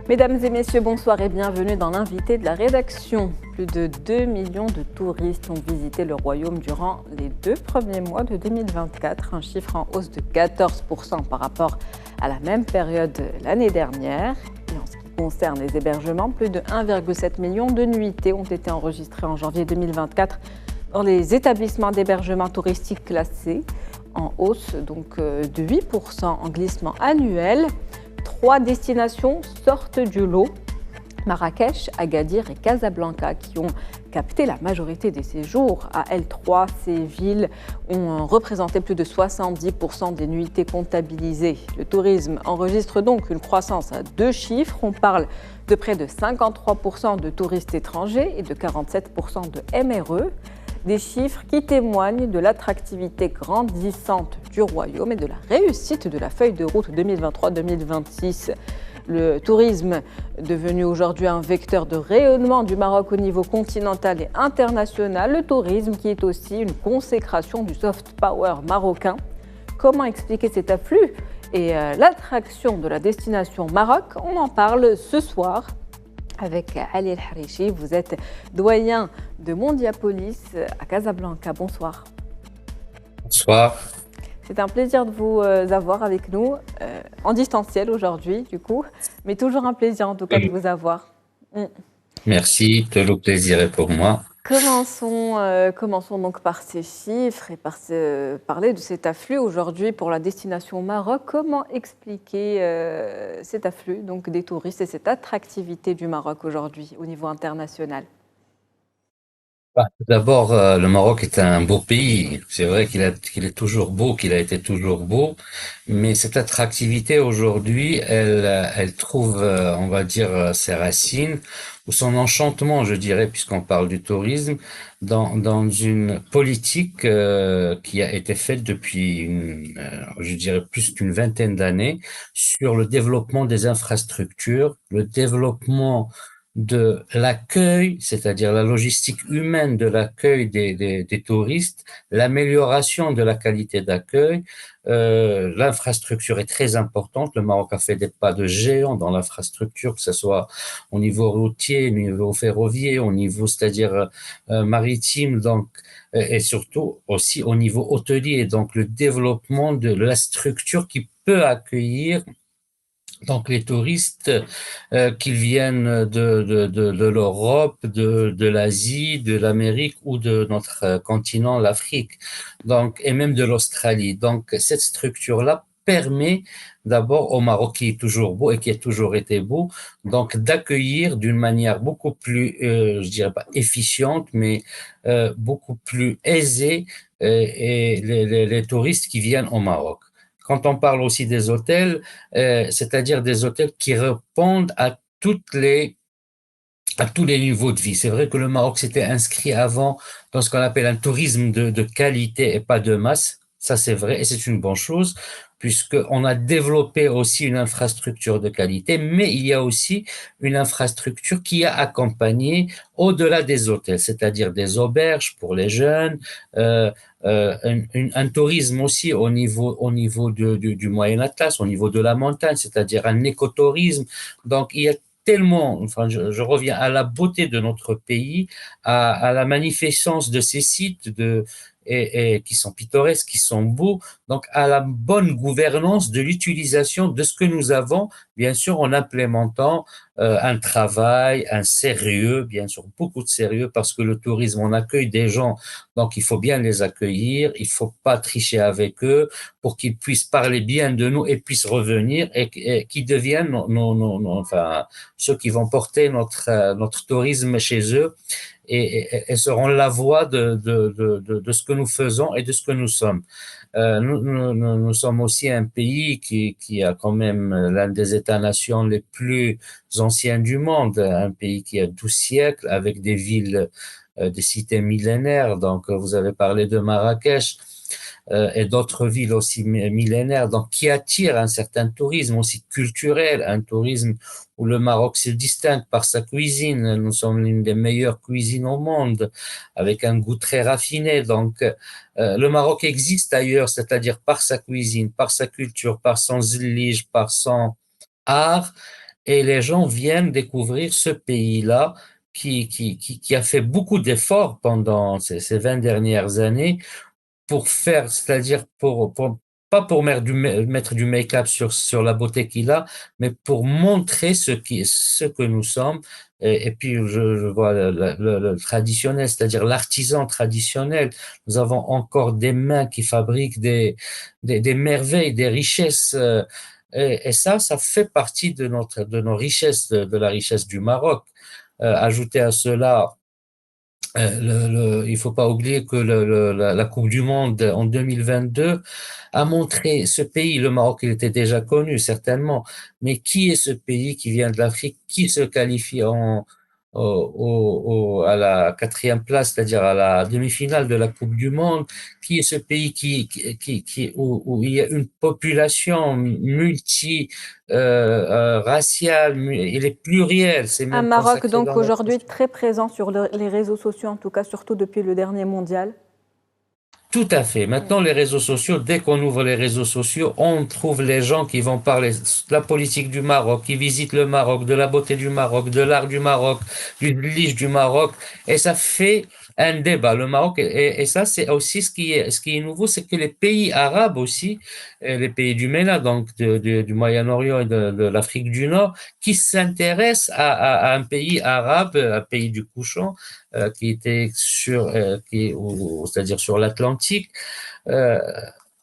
Mesdames et messieurs, bonsoir et bienvenue dans l'invité de la rédaction. Plus de 2 millions de touristes ont visité le royaume durant les 2 premiers mois de 2024, un chiffre en hausse de 14% par rapport à la même période l'année dernière. Et en ce qui concerne les hébergements, plus de 1,7 million de nuitées ont été enregistrées en janvier 2024 dans les établissements d'hébergement touristique classés, en hausse donc de 8% en glissement annuel. 3 destinations sortent du lot, Marrakech, Agadir et Casablanca, qui ont capté la majorité des séjours. À L3, ces villes ont représenté plus de 70% des nuitées comptabilisées. Le tourisme enregistre donc une croissance à 2 chiffres. On parle de près de 53% de touristes étrangers et de 47% de MRE. Des chiffres qui témoignent de l'attractivité grandissante du royaume et de la réussite de la feuille de route 2023-2026. Le tourisme, devenu aujourd'hui un vecteur de rayonnement du Maroc au niveau continental et international, le tourisme qui est aussi une consécration du soft power marocain. Comment expliquer cet afflux et l'attraction de la destination Maroc? On en parle ce soir avec Ali El Harichi. Vous êtes doyen de Mondiapolis à Casablanca. Bonsoir. Bonsoir. C'est un plaisir de vous avoir avec nous, en distanciel aujourd'hui du coup, mais toujours un plaisir en tout cas de vous avoir. Merci, tout le plaisir est pour moi. Commençons donc par ces chiffres et parler de cet afflux aujourd'hui pour la destination Maroc. Comment expliquer cet afflux donc des touristes et cette attractivité du Maroc aujourd'hui au niveau international? D'abord, le Maroc est un beau pays. C'est vrai qu'il est toujours beau, qu'il a été toujours beau, mais cette attractivité aujourd'hui, elle trouve, on va dire, ses racines ou son enchantement, je dirais, puisqu'on parle du tourisme, dans une politique qui a été faite depuis, je dirais, plus qu'une vingtaine d'années sur le développement des infrastructures, le développement de l'accueil, c'est-à-dire la logistique humaine de l'accueil des touristes, l'amélioration de la qualité d'accueil. L'infrastructure est très importante. Le Maroc a fait des pas de géant dans l'infrastructure, que ce soit au niveau routier, au niveau ferroviaire, au niveau, c'est-à-dire maritime, donc, et surtout aussi au niveau hôtelier. Donc, le développement de la structure qui peut accueillir donc les touristes qu'ils viennent de l'Europe, de l'Asie, de l'Amérique ou de notre continent, l'Afrique, donc et même de l'Australie. Donc cette structure-là permet d'abord au Maroc qui est toujours beau et qui a toujours été beau, donc d'accueillir d'une manière beaucoup plus, je dirais pas efficiente, mais beaucoup plus aisée et les touristes qui viennent au Maroc. Quand on parle aussi des hôtels, c'est-à-dire des hôtels qui répondent à tous les niveaux de vie. C'est vrai que le Maroc s'était inscrit avant dans ce qu'on appelle un tourisme de qualité et pas de masse. Ça, c'est vrai et c'est une bonne chose puisqu'on a développé aussi une infrastructure de qualité, mais il y a aussi une infrastructure qui a accompagné au-delà des hôtels, c'est-à-dire des auberges pour les jeunes, un tourisme aussi au niveau du Moyen Atlas, au niveau de la montagne, c'est-à-dire un écotourisme. Donc, il y a tellement, enfin, je reviens à la beauté de notre pays, à la magnificence de ces sites et qui sont pittoresques, qui sont beaux, donc à la bonne gouvernance de l'utilisation de ce que nous avons, bien sûr en implémentant un travail, un sérieux, bien sûr beaucoup de sérieux, parce que le tourisme, on accueille des gens, donc il faut bien les accueillir, il faut pas tricher avec eux pour qu'ils puissent parler bien de nous et puissent revenir et qu'ils deviennent enfin, ceux qui vont porter notre tourisme chez eux et seront la voix de ce que nous faisons et de ce que nous sommes. Nous sommes aussi un pays qui a quand même l'un des États-nations les plus anciens du monde, un pays qui a 12 siècles avec des villes, des cités millénaires. Donc, vous avez parlé de Marrakech et d'autres villes aussi millénaires, donc qui attirent un certain tourisme aussi culturel, un tourisme où le Maroc se distingue par sa cuisine. Nous sommes l'une des meilleures cuisines au monde, avec un goût très raffiné. Donc, le Maroc existe ailleurs, c'est-à-dire par sa cuisine, par sa culture, par son zlige, par son art et les gens viennent découvrir ce pays-là qui a fait beaucoup d'efforts pendant ces 20 dernières années pour faire, c'est-à-dire pas pour mettre du make-up sur la beauté qu'il a, mais pour montrer ce que nous sommes. Et puis, je vois le traditionnel, c'est-à-dire l'artisan traditionnel. Nous avons encore des mains qui fabriquent des merveilles, des richesses. Et ça fait partie de nos richesses, de la richesse du Maroc. Ajouter à cela il faut pas oublier que la Coupe du Monde en 2022 a montré ce pays, le Maroc, il était déjà connu certainement, mais qui est ce pays qui vient de l'Afrique, qui se qualifie à la quatrième place, c'est-à-dire à la demi-finale de la Coupe du Monde, qui est ce pays où il y a une population raciale, il est pluriel, c'est Un même Maroc consacré donc dans notre aujourd'hui très présent sur les réseaux sociaux, en tout cas surtout depuis le dernier mondial. Tout à fait. Maintenant, les réseaux sociaux, dès qu'on ouvre les réseaux sociaux, on trouve les gens qui vont parler de la politique du Maroc, qui visitent le Maroc, de la beauté du Maroc, de l'art du Maroc, du lige du Maroc, et ça fait un débat. Le Maroc, et ça, c'est aussi ce qui est nouveau, c'est que les pays arabes aussi, les pays du MENA, donc du Moyen-Orient et de l'Afrique du Nord, qui s'intéressent à un pays arabe, un pays du couchant, qui était c'est-à-dire sur l'Atlantique. Euh,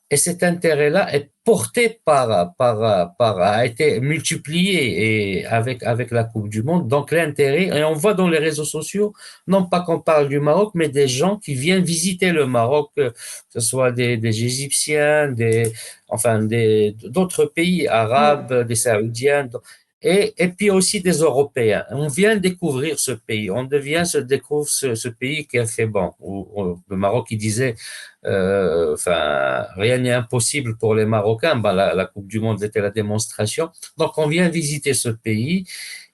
et cet intérêt-là est porté a été multiplié et avec la Coupe du Monde. Donc l'intérêt, et on voit dans les réseaux sociaux, non pas qu'on parle du Maroc, mais des gens qui viennent visiter le Maroc, que ce soit des Égyptiens, d'autres pays arabes, des Saoudiens. Et puis aussi des Européens. On vient découvrir ce pays, se découvre ce pays qui a fait bon. Le Maroc, il disait, rien n'est impossible pour les Marocains. Ben, la Coupe du Monde était la démonstration. Donc, on vient visiter ce pays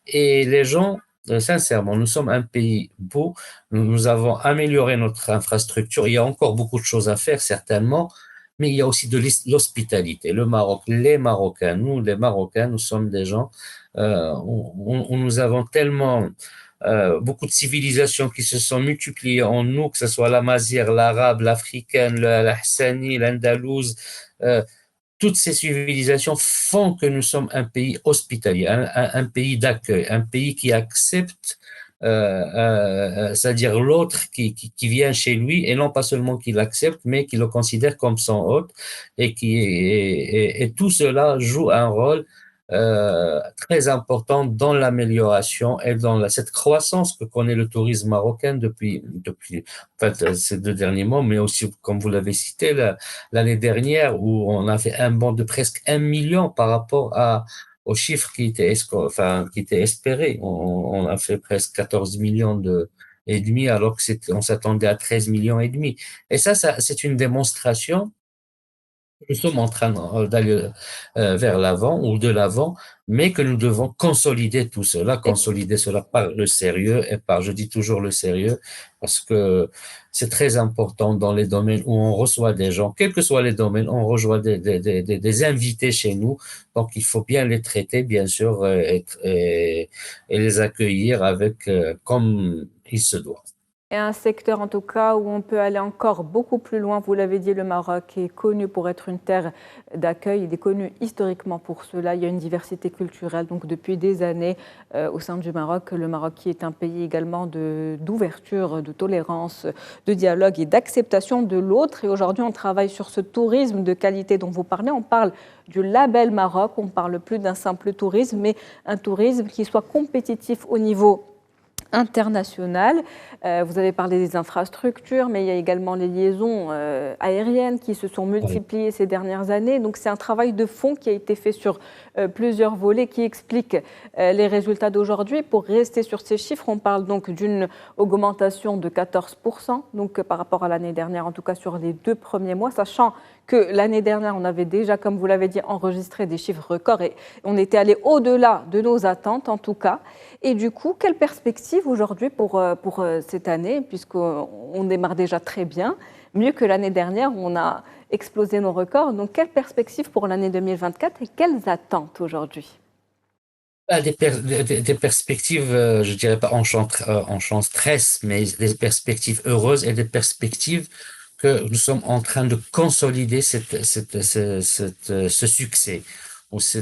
et les gens, sincèrement, nous sommes un pays beau. Nous avons amélioré notre infrastructure. Il y a encore beaucoup de choses à faire, certainement. Mais il y a aussi de l'hospitalité. Le Maroc, les Marocains, les Marocains, nous sommes des gens où nous avons tellement beaucoup de civilisations qui se sont multipliées en nous, que ce soit l'amazigh, l'arabe, l'africaine, la hassani, l'andalouse. Euh, Toutes ces civilisations font que nous sommes un pays hospitalier, un pays d'accueil, un pays qui accepte, c'est-à-dire l'autre qui vient chez lui, et non pas seulement qu'il l'accepte, mais qui le considère comme son hôte, et tout cela joue un rôle très important dans l'amélioration et dans cette croissance que connaît le tourisme marocain depuis en fait, ces 2 derniers mois, mais aussi, comme vous l'avez cité, l'année dernière, où on a fait un bond de presque 1 million par rapport aux chiffres qui étaient espérés. On a fait presque 14 millions et demi, alors que on s'attendait à 13 millions et demi. Et ça, c'est une démonstration. Nous sommes en train d'aller vers l'avant ou de l'avant, mais que nous devons consolider cela par le sérieux je dis toujours le sérieux, parce que c'est très important dans les domaines où on reçoit des gens, quels que soient les domaines, on reçoit des invités chez nous, donc il faut bien les traiter, bien sûr, et les accueillir comme il se doit. Et un secteur en tout cas où on peut aller encore beaucoup plus loin. Vous l'avez dit, le Maroc est connu pour être une terre d'accueil. Il est connu historiquement pour cela. Il y a une diversité culturelle. Donc depuis des années au sein du Maroc, le Maroc qui est un pays également d'ouverture, de tolérance, de dialogue et d'acceptation de l'autre. Et aujourd'hui, on travaille sur ce tourisme de qualité dont vous parlez. On parle du label Maroc. On parle plus d'un simple tourisme, mais un tourisme qui soit compétitif au niveau international. Vous avez parlé des infrastructures, mais il y a également les liaisons aériennes qui se sont multipliées ces dernières années. Donc c'est un travail de fond qui a été fait sur plusieurs volets qui explique les résultats d'aujourd'hui. Pour rester sur ces chiffres, on parle donc d'une augmentation de 14%, donc par rapport à l'année dernière, en tout cas sur les 2 premiers mois, sachant que l'année dernière, on avait déjà, comme vous l'avez dit, enregistré des chiffres records et on était allé au-delà de nos attentes en tout cas. Et du coup, quelle perspective aujourd'hui pour cette année, puisqu'on démarre déjà très bien, mieux que l'année dernière où on a explosé nos records. Donc, quelle perspective pour l'année 2024 et quelles attentes aujourd'hui? Des perspectives, je dirais pas enchanteresses, mais des perspectives heureuses et des perspectives que nous sommes en train de consolider ce succès ou ce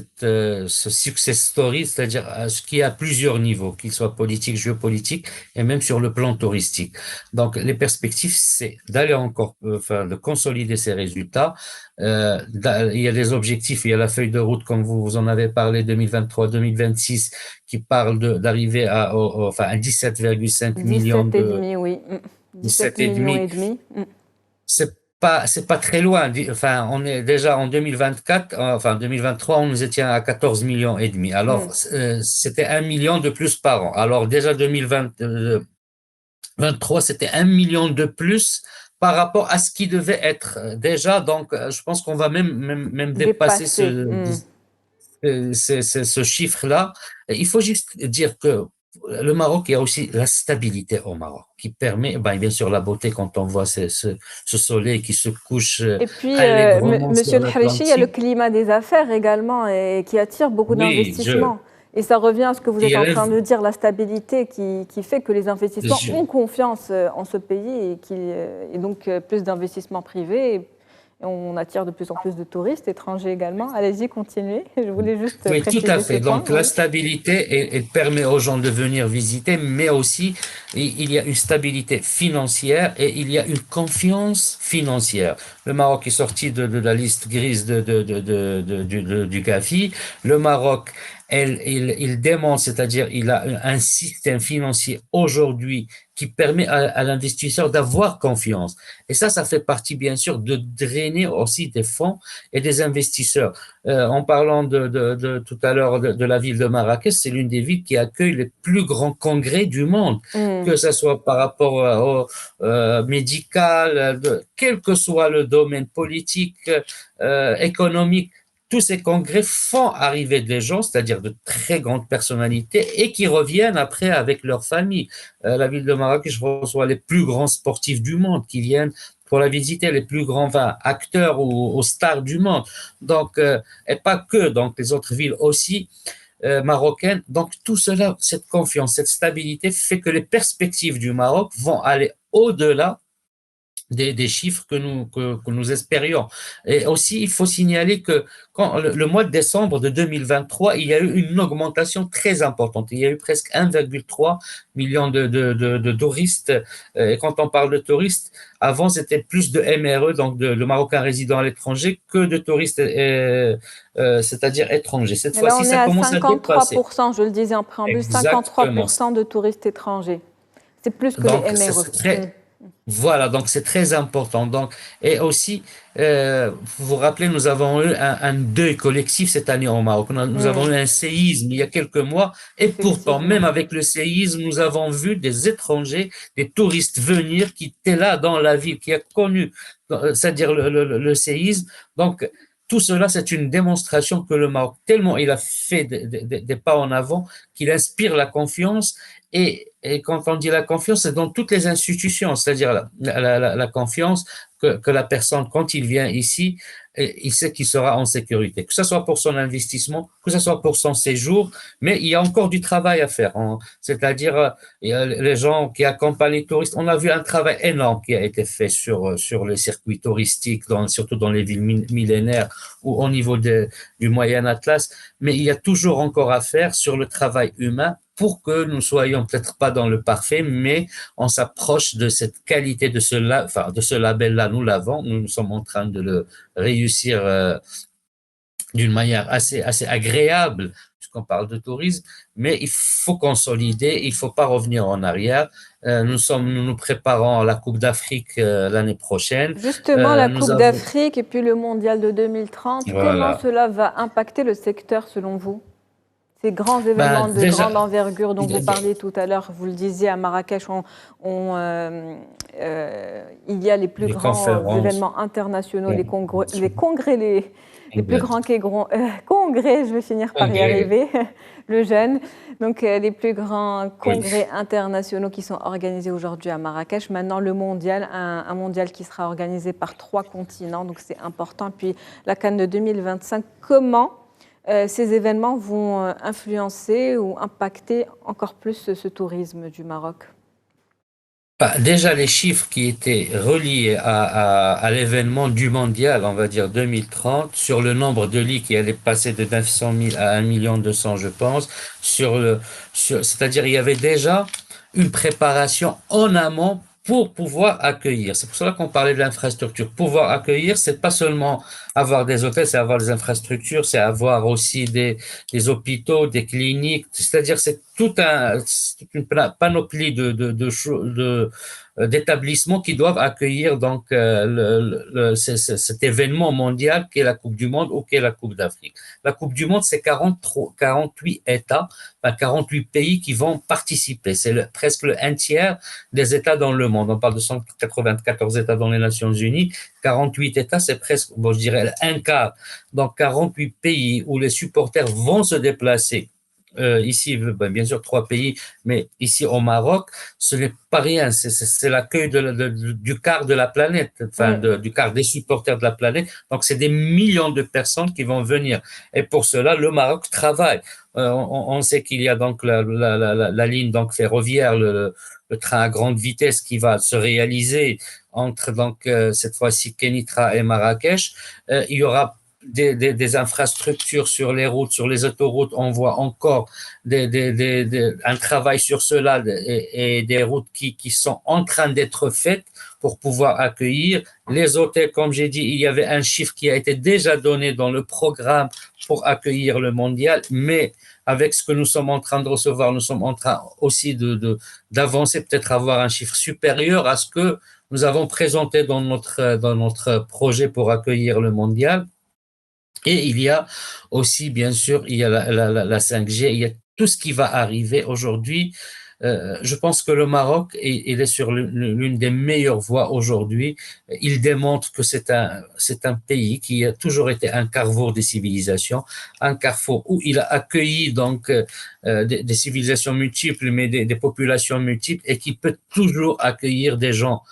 success story, c'est-à-dire ce qui est à plusieurs niveaux, qu'il soit politique, géopolitique et même sur le plan touristique. Donc, les perspectives, c'est d'aller encore, enfin, de consolider ces résultats. Il y a des objectifs, il y a la feuille de route, comme vous en avez parlé, 2023-2026, qui parle d'arriver enfin, à 17,5 millions 17 et de, demi, oui. 17 17 et millions demi. et demi. C'est pas très loin. Enfin, on est déjà en 2024, enfin 2023, on nous était à 14 millions et demi. Mm. Alors, c'était 1 million de plus par an. Alors déjà 2023, c'était 1 million de plus par rapport à ce qui devait être déjà. Donc, je pense qu'on va même dépasser Dépassé. Mm. ce chiffre-là. Il faut juste dire que le Maroc, il y a aussi la stabilité au Maroc qui permet, ben, bien sûr, la beauté quand on voit ce soleil qui se couche Et puis, allègrement sur Monsieur El Kharichi, il y a le l'Atlantique. climat des affaires également et qui attire beaucoup Oui, d'investissements. Et ça revient à ce que vous il êtes y en a, train de dire, la stabilité qui fait que les investissements je- ont confiance en ce pays et donc plus d'investissements privés. Et on attire de plus en plus de touristes étrangers également. Allez-y, continuez. Je voulais juste Oui, tout à préciser ce fait. point. Donc, la Oui. stabilité, elle permet aux gens de venir visiter, mais aussi, il y a une stabilité financière et il y a une confiance financière. Le Maroc est sorti de la liste grise du GAFI. Le Maroc, il démontre, c'est-à-dire, il a un système financier aujourd'hui qui permet à l'investisseur d'avoir confiance. Et ça fait partie, bien sûr, de drainer aussi des fonds et des investisseurs. En parlant tout à l'heure de la ville de Marrakech, c'est l'une des villes qui accueille les plus grands congrès du monde, Mm. que ce soit par rapport au médical, quel que soit le domaine politique, économique. Tous ces congrès font arriver des gens, c'est-à-dire de très grandes personnalités, et qui reviennent après avec leur famille. La ville de Marrakech reçoit les plus grands sportifs du monde qui viennent pour la visiter, les plus grands acteurs ou stars du monde. Donc, et pas que, donc les autres villes aussi marocaines. Donc tout cela, cette confiance, cette stabilité fait que les perspectives du Maroc vont aller au-delà des chiffres que nous espérions. Et aussi, il faut signaler que quand le mois de décembre de 2023, il y a eu une augmentation très importante. Il y a eu presque 1,3 million de touristes. Et quand on parle de touristes, avant, c'était plus de MRE, donc le Marocain résident à l'étranger, que de touristes, c'est-à-dire étrangers. Cette Et là, fois-ci, on est ça à commence à dépasser. 53%, je le disais en préambule, Exactement. 53% de touristes étrangers. C'est plus que les Donc, MRE. c'est très, voilà, donc c'est très important. Donc, et aussi, vous vous rappelez, nous avons eu un deuil collectif cette année au Maroc. Nous avons eu un séisme il y a quelques mois, et pourtant, Effectivement. même avec le séisme, nous avons vu des étrangers, des touristes venir qui étaient là dans la ville, qui a connu, c'est-à-dire le séisme. Donc, tout cela, c'est une démonstration que le Maroc, tellement il a fait des pas en avant, qu'il inspire la confiance et quand on dit la confiance, c'est dans toutes les institutions, c'est-à-dire la confiance que la personne, quand il vient ici, il sait qu'il sera en sécurité, que ce soit pour son investissement, que ce soit pour son séjour, mais il y a encore du travail à faire. C'est-à-dire, les gens qui accompagnent les touristes, on a vu un travail énorme qui a été fait sur les circuits touristiques, surtout dans les villes millénaires ou au niveau du Moyen Atlas, mais il y a toujours encore à faire sur le travail humain pour que nous soyons peut-être pas dans le parfait, mais on s'approche de cette qualité de ce label-là. Nous l'avons, nous sommes en train de le réussir d'une manière assez agréable, puisqu'on parle de tourisme, mais il faut consolider, il faut pas revenir en arrière. Nous nous préparons à la Coupe d'Afrique l'année prochaine. Justement, la Nous Coupe avons, d'Afrique et puis le Mondial de 2030, comment voilà. cela va impacter le secteur selon vous? Ces grands Ben, événements de grande déjà, envergure dont vous parliez tout à l'heure, vous le disiez à Marrakech, il y a les plus les grands conférences, événements internationaux, les plus grands congrès, je vais finir par y congrès, arriver, le jeune. Donc les plus grands oui. congrès internationaux qui sont organisés aujourd'hui à Marrakech. Maintenant le mondial, un mondial qui sera organisé par 3 continents, donc c'est important. Puis la CAN de 2025, comment ces événements vont influencer ou impacter encore plus ce tourisme du Maroc? Bah, déjà, les chiffres qui étaient reliés à l'événement du mondial, on va dire 2030, sur le nombre de lits qui allait passer de 900 000 à 1 200 000, je pense, c'est-à-dire il y avait déjà une préparation en amont pour pouvoir accueillir. C'est pour cela qu'on parlait de l'infrastructure. Pouvoir accueillir, c'est pas seulement avoir des hôtels, c'est avoir des infrastructures, c'est avoir aussi des hôpitaux, des cliniques. C'est-à-dire, c'est toute une panoplie d'établissements qui doivent accueillir donc cet événement mondial qui est la Coupe du Monde ou qui est la Coupe d'Afrique. La Coupe du Monde, c'est 48 États, enfin 48 pays qui vont participer. C'est presque un tiers des États dans le monde. On parle de 194 États dans les Nations Unies. 48 États, c'est presque, bon, je dirais, un quart. Donc 48 pays où les supporters vont se déplacer. Ici, ben, bien sûr, 3 pays, mais ici au Maroc, ce n'est pas rien. C'est l'accueil du quart de la planète, enfin Mm. du quart des supporters de la planète. Donc, c'est des millions de personnes qui vont venir. Et pour cela, le Maroc travaille. On sait qu'il y a donc la ligne donc ferroviaire, le train à grande vitesse qui va se réaliser entre donc cette fois-ci Kenitra et Marrakech. Il y aura des infrastructures sur les routes, sur les autoroutes, on voit encore un travail sur cela et des routes qui sont en train d'être faites pour pouvoir accueillir. Les hôtels, comme j'ai dit, il y avait un chiffre qui a été déjà donné dans le programme pour accueillir le mondial, mais avec ce que nous sommes en train de recevoir, nous sommes en train aussi d'avancer, peut-être avoir un chiffre supérieur à ce que nous avons présenté dans notre projet pour accueillir le mondial. Et il y a aussi, bien sûr, il y a la 5G, il y a tout ce qui va arriver aujourd'hui. Je pense que le Maroc, il est sur l'une des meilleures voies aujourd'hui. Il démontre que c'est un pays qui a toujours été un carrefour des civilisations, un carrefour où il a accueilli donc des civilisations multiples, mais des populations multiples, et qui peut toujours accueillir des gens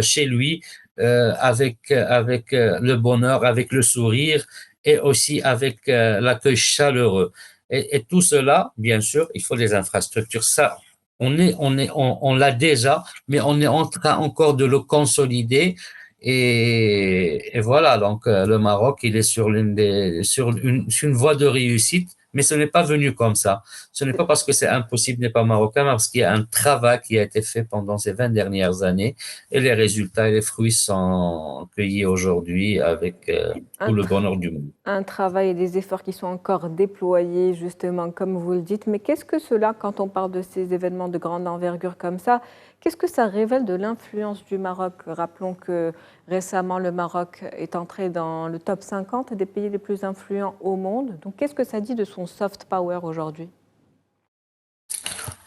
chez lui avec le bonheur, avec le sourire et aussi avec l'accueil chaleureux. Et tout cela, bien sûr, il faut des infrastructures. Ça, on l'a déjà, mais on est en train encore de le consolider. Et voilà, donc le Maroc, il est sur une voie de réussite, mais ce n'est pas venu comme ça. Ce n'est pas parce que c'est impossible n'est pas marocain, mais parce qu'il y a un travail qui a été fait pendant ces 20 dernières années, et les résultats et les fruits sont cueillis aujourd'hui avec Un, tout le tra- bonheur du monde. un travail et des efforts qui sont encore déployés, justement, comme vous le dites. Mais qu'est-ce que cela, quand on parle de ces événements de grande envergure comme ça, qu'est-ce que ça révèle de l'influence du Maroc? Rappelons que récemment, le Maroc est entré dans le top 50 des pays les plus influents au monde. Donc, qu'est-ce que ça dit de son soft power aujourd'hui?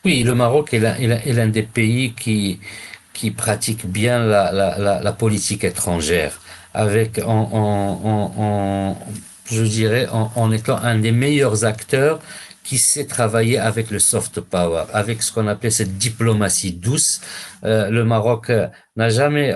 Oui, le Maroc est l'un des pays qui pratique bien la politique étrangère, avec je dirais, en étant un des meilleurs acteurs qui sait travailler avec le soft power, avec ce qu'on appelait cette diplomatie douce. Le Maroc n'a jamais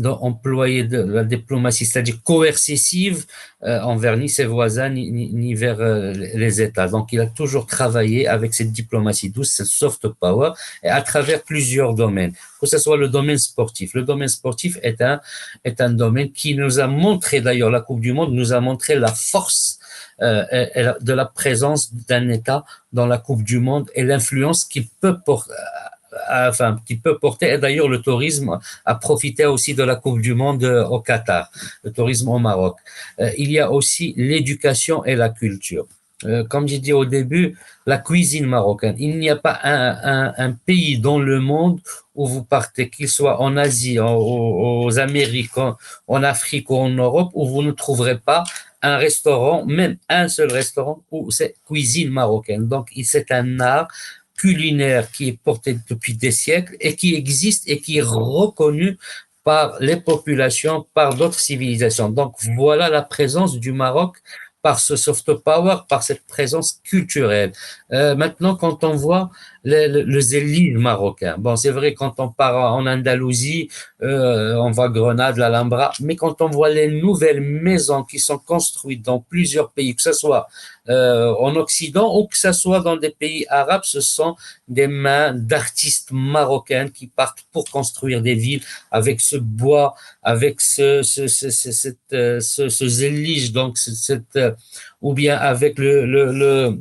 employé de la diplomatie, c'est-à-dire coercitive, envers ni ses voisins ni vers les États. Donc, il a toujours travaillé avec cette diplomatie douce, cette soft power, et à travers plusieurs domaines, que ce soit le domaine sportif. Le domaine sportif est un domaine qui nous a montré, d'ailleurs, la Coupe du Monde nous a montré la force de la présence d'un État dans la Coupe du Monde et l'influence qu'il peut porter. Enfin, qui peut porter. Et d'ailleurs, le tourisme a profité aussi de la Coupe du Monde au Qatar, le tourisme au Maroc. Il y a aussi l'éducation et la culture. Comme j'ai dit au début, la cuisine marocaine. Il n'y a pas un pays dans le monde où vous partez, qu'il soit en Asie, aux Amériques, en Afrique ou en Europe, où vous ne trouverez pas un restaurant, même un seul restaurant, où c'est cuisine marocaine. Donc, c'est un art culinaire qui est porté depuis des siècles et qui existe et qui est reconnu par les populations, par d'autres civilisations. Donc, voilà la présence du Maroc par ce soft power, par cette présence culturelle. Maintenant, quand on voit le zélige marocain, bon, c'est vrai, quand on part en Andalousie, on voit Grenade, l'Alhambra, mais quand on voit les nouvelles maisons qui sont construites dans plusieurs pays, que ce soit en Occident ou que ce soit dans des pays arabes, ce sont des mains d'artistes marocains qui partent pour construire des villes avec ce bois, avec ce zélige, donc ou bien avec le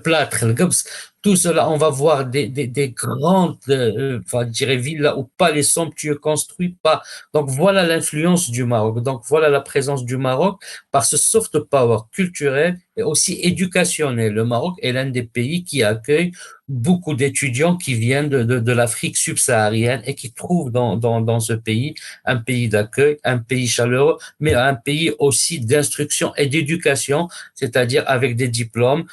plâtre, le gobs, tout cela, on va voir des grandes, enfin, je dirais, villas ou palais somptueux construits pas. Donc voilà l'influence du Maroc. Donc voilà la présence du Maroc par ce soft power culturel et aussi éducationnel. Le Maroc est l'un des pays qui accueille beaucoup d'étudiants qui viennent de l'Afrique subsaharienne et qui trouvent dans ce pays un pays d'accueil, un pays chaleureux, mais un pays aussi d'instruction et d'éducation, c'est-à-dire avec des diplômes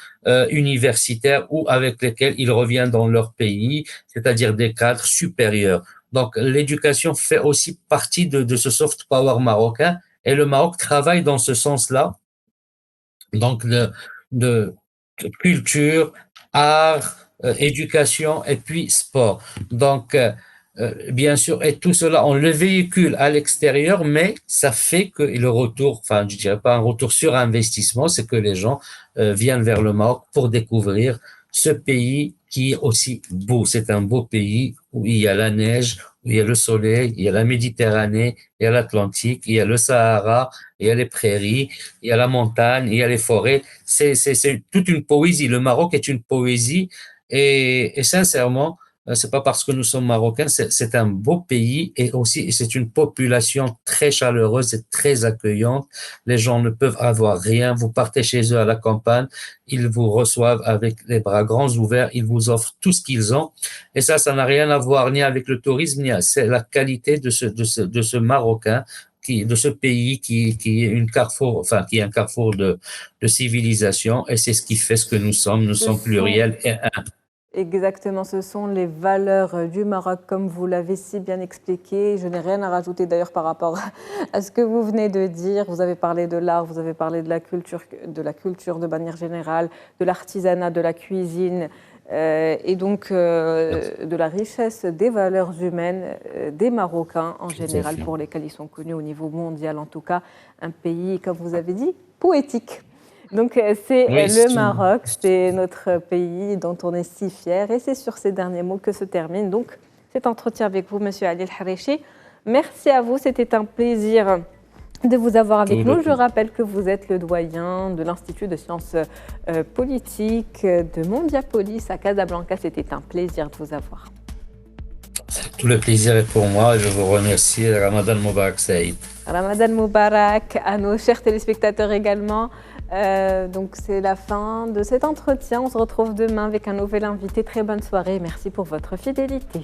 universitaires ou avec lesquels ils reviennent dans leur pays, c'est-à-dire des cadres supérieurs. Donc l'éducation fait aussi partie de ce soft power marocain et le Maroc travaille dans ce sens-là, donc de culture, art, éducation et puis sport. Donc bien sûr, et tout cela, on le véhicule à l'extérieur, mais ça fait que le retour, enfin, je dirais pas un retour sur investissement, c'est que les gens viennent vers le Maroc pour découvrir ce pays qui est aussi beau. C'est un beau pays où il y a la neige, où il y a le soleil, il y a la Méditerranée, il y a l'Atlantique, il y a le Sahara, il y a les prairies, il y a la montagne, il y a les forêts. C'est toute une poésie. Le Maroc est une poésie et sincèrement, c'est pas parce que nous sommes marocains, c'est un beau pays et aussi c'est une population très chaleureuse et très accueillante. Les gens ne peuvent avoir rien. Vous partez chez eux à la campagne, ils vous reçoivent avec les bras grands ouverts, ils vous offrent tout ce qu'ils ont. Et ça n'a rien à voir ni avec le tourisme, ni c'est la qualité de ce Marocain de ce pays qui est une carrefour, enfin, qui est un carrefour de civilisation et c'est ce qui fait ce que nous sommes. Nous Ce sommes sont pluriels et un. Exactement, ce sont les valeurs du Maroc, comme vous l'avez si bien expliqué. Je n'ai rien à rajouter d'ailleurs par rapport à ce que vous venez de dire. Vous avez parlé de l'art, vous avez parlé de la culture de manière générale, de l'artisanat, de la cuisine, et donc de la richesse des valeurs humaines des Marocains en Tout à général, fait. pour lesquels ils sont connus au niveau mondial, en tout cas, un pays, comme vous avez dit, poétique. Donc c'est Oui, le Maroc, c'est notre pays dont on est si fier et c'est sur ces derniers mots que se termine donc cet entretien avec vous, Monsieur Ali El-Harechi. Merci à vous, c'était un plaisir de vous avoir avec tout le nous. Je tout. rappelle que vous êtes le doyen de l'Institut de sciences politiques de Mondiapolis à Casablanca. C'était un plaisir de vous avoir. Tout le plaisir est pour moi. Je vous remercie. Ramadan Mubarak Saïd. Ramadan Moubarak, à nos chers téléspectateurs également. Donc c'est la fin de cet entretien. On se retrouve demain avec un nouvel invité. Très bonne soirée. Merci pour votre fidélité.